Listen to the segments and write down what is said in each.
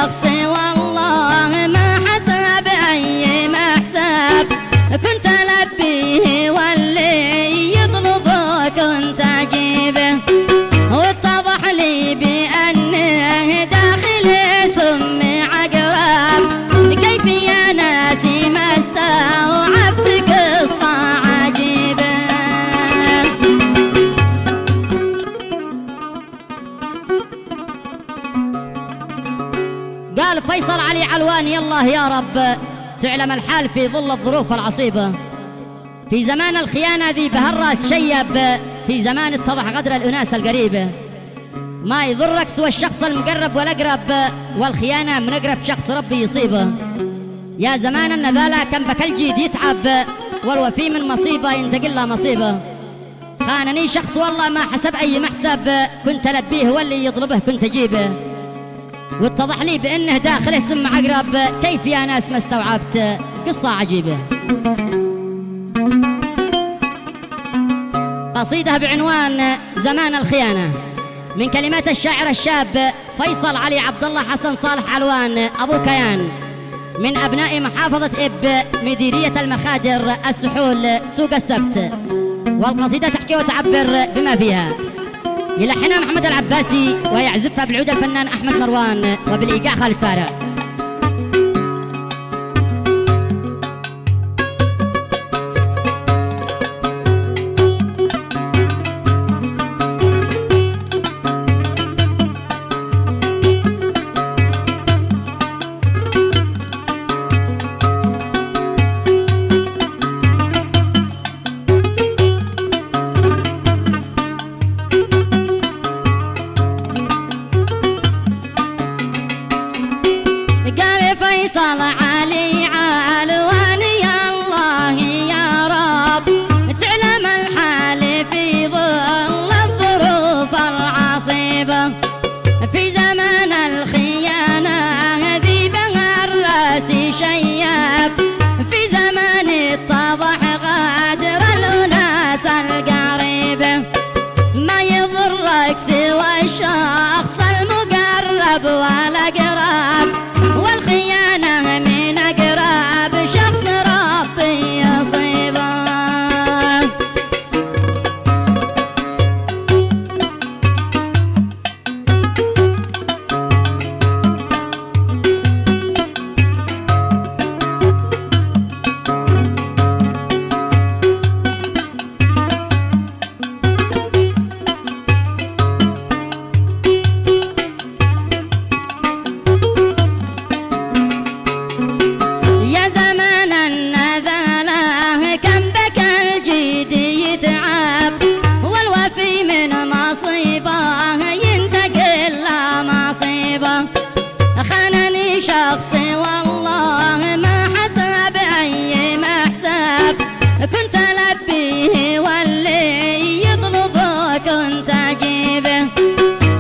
شخص والله ما حسب أي محسب، كنت ألبيه واللي يطلبه كنت أجيبه، واتضح لي بأنه داخل سم عقرب. كيف يا ناسي ما استوعبت قصة عجيبة. قال فيصل علي علوان يالله يا رب تعلم الحال في ظل الظروف العصيبة، في زمان الخيانة ذي بهالراس شيب، في زمان اتضح غدر الأناس القريبة. ما يضرك سوى الشخص المقرب والأقرب، والخيانة من أقرب شخص ربي يصيبه. يا زمان النذالة كان بك الجيد يتعب، والوفي من مصيبة ينتقل له مصيبة. خانني شخص والله ما حسب أي محسب، كنت ألبيه واللي يطلبه كنت أجيبه، واتضح لي بأنه داخله سم عقرب. كيف يا ناس ما استوعبت قصة عجيبة. قصيدة بعنوان زمان الخيانة من كلمات الشاعر الشاب فيصل علي عبد الله حسن صالح علوان أبو كيان، من أبناء محافظة إب مديرية المخادر السحول سوق السبت. والقصيدة تحكي وتعبر بما فيها. يلحنها محمد العباسي ويعزفها بالعود الفنان أحمد مروان وبالإيقاع خالد فارع. فيصل علي علوان يا الله يا رب تعلم الحال في ظل الظروف العصيبة، في زمان الخيانة ذي بها الراس شيب، في زمان اتضح غادر الأناس القريبة. ما يضرك سوى الشخص المقرب والأقرب، والخيانة من أقرب شخص ربي يصيبه. خانني شخص والله ما حسب أي محسب، كنت ألبيه واللي يطلبه كنت أجيبه،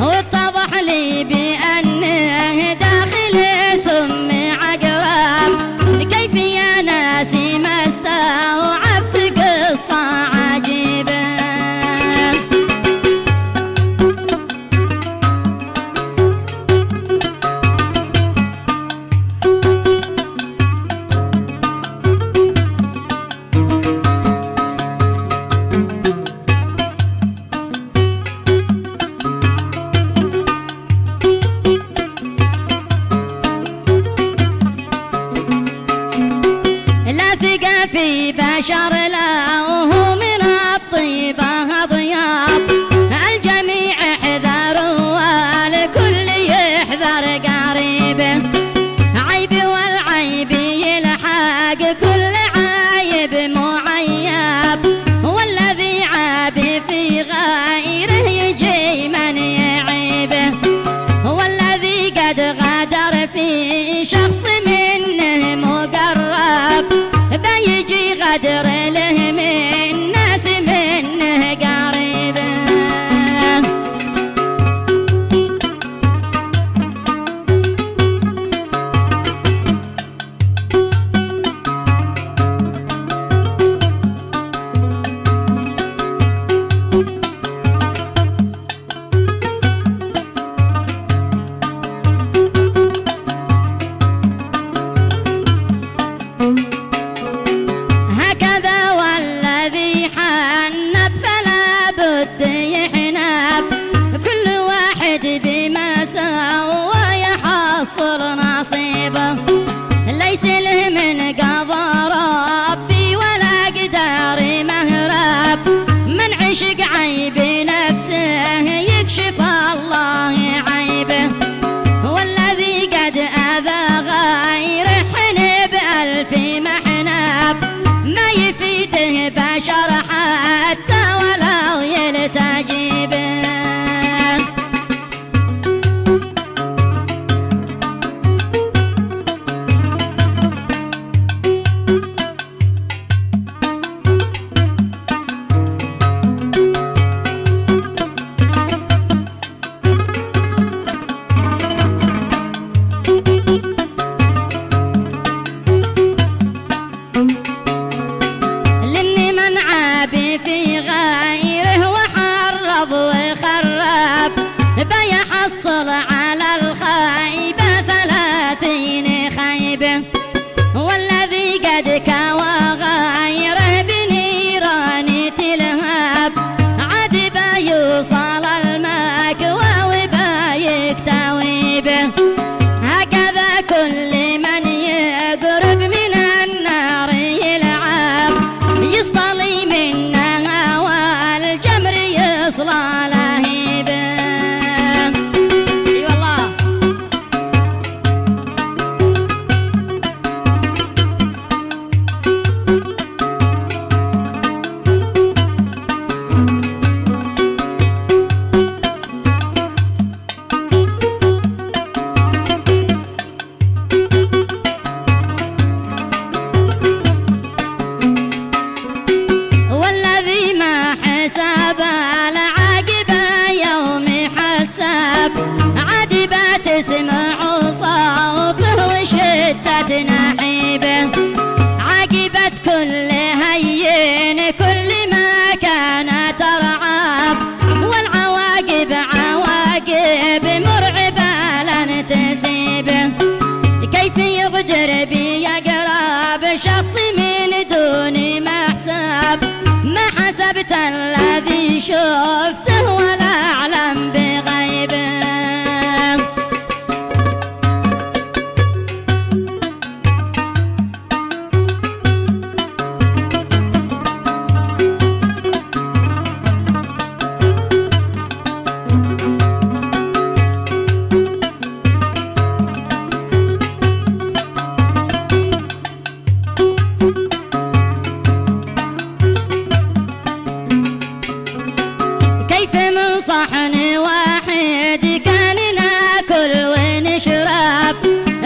واتضح لي بأنه داخل سم عقرب. كيف يا ناسي ما استوعبت قصة عجيبة. في بشر له من الطيبة أضياب، الجميع احذروا والكل يحذر قريبه، عيب والعيب يلحق كل عايب معيب، والذي عاب في غيره يجي من يعيبه، والذي قد غدر في شخص منه مقرب بيجي غدر له من ناس منه قريبه.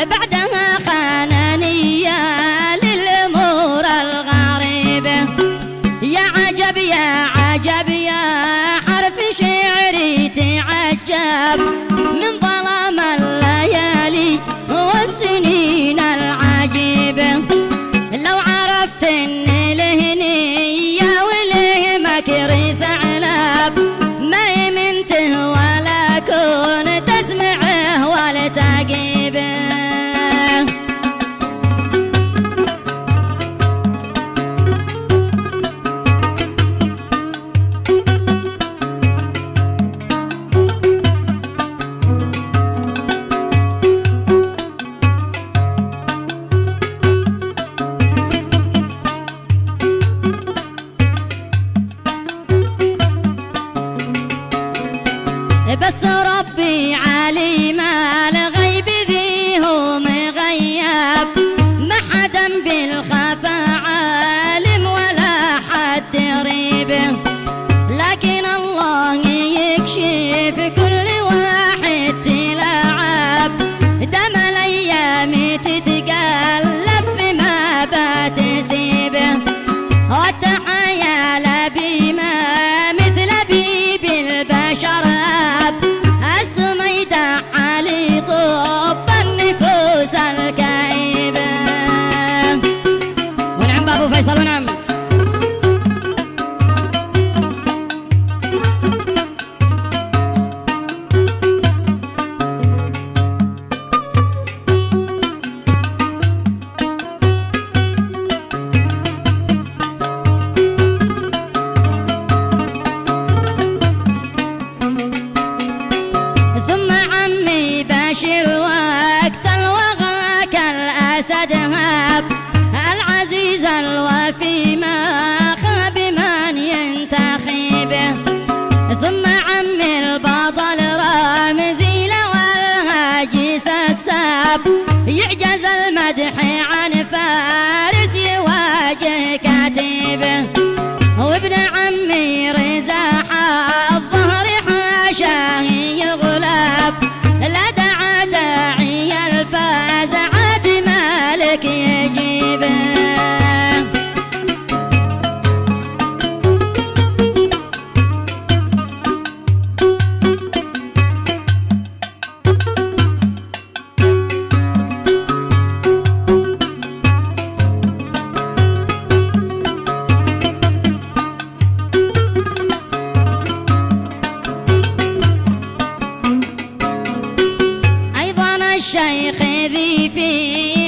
بعدها خانني للأمور الغريبة. يا عجب يا عجب يا حرف شعري تعجب من ظلام الليالي والسنين العجيبة. لو عرفت ان له نية وله مكر ثعلب ما يمنته ولا كنت تسمعه ولا تعقيبه. بس ربي عليم الغيب ذي هو مغيب ما حدا بالخفا عالم ولا حد ريبه. لكن الله يكشف كل واحد تلعب دم الايام تتقلب فيما بتسيبه. والتحايا بما مثل بيب البشر السميدة علي طب النفوس الكئيبة. ونعم بابو فيصل ونعم. وقت الوغى كالأسد هاب العزيز الوفي ما خاب من ينتخبه. ثم عم البطل رامزي والهاجس الساب يعجز المدح عن فارس يواجه كاتبه. وابن عمي رزاح الظهر حاشاه يغلب لا داعي الفازعات مالك يجيبه. الشيخ ذي في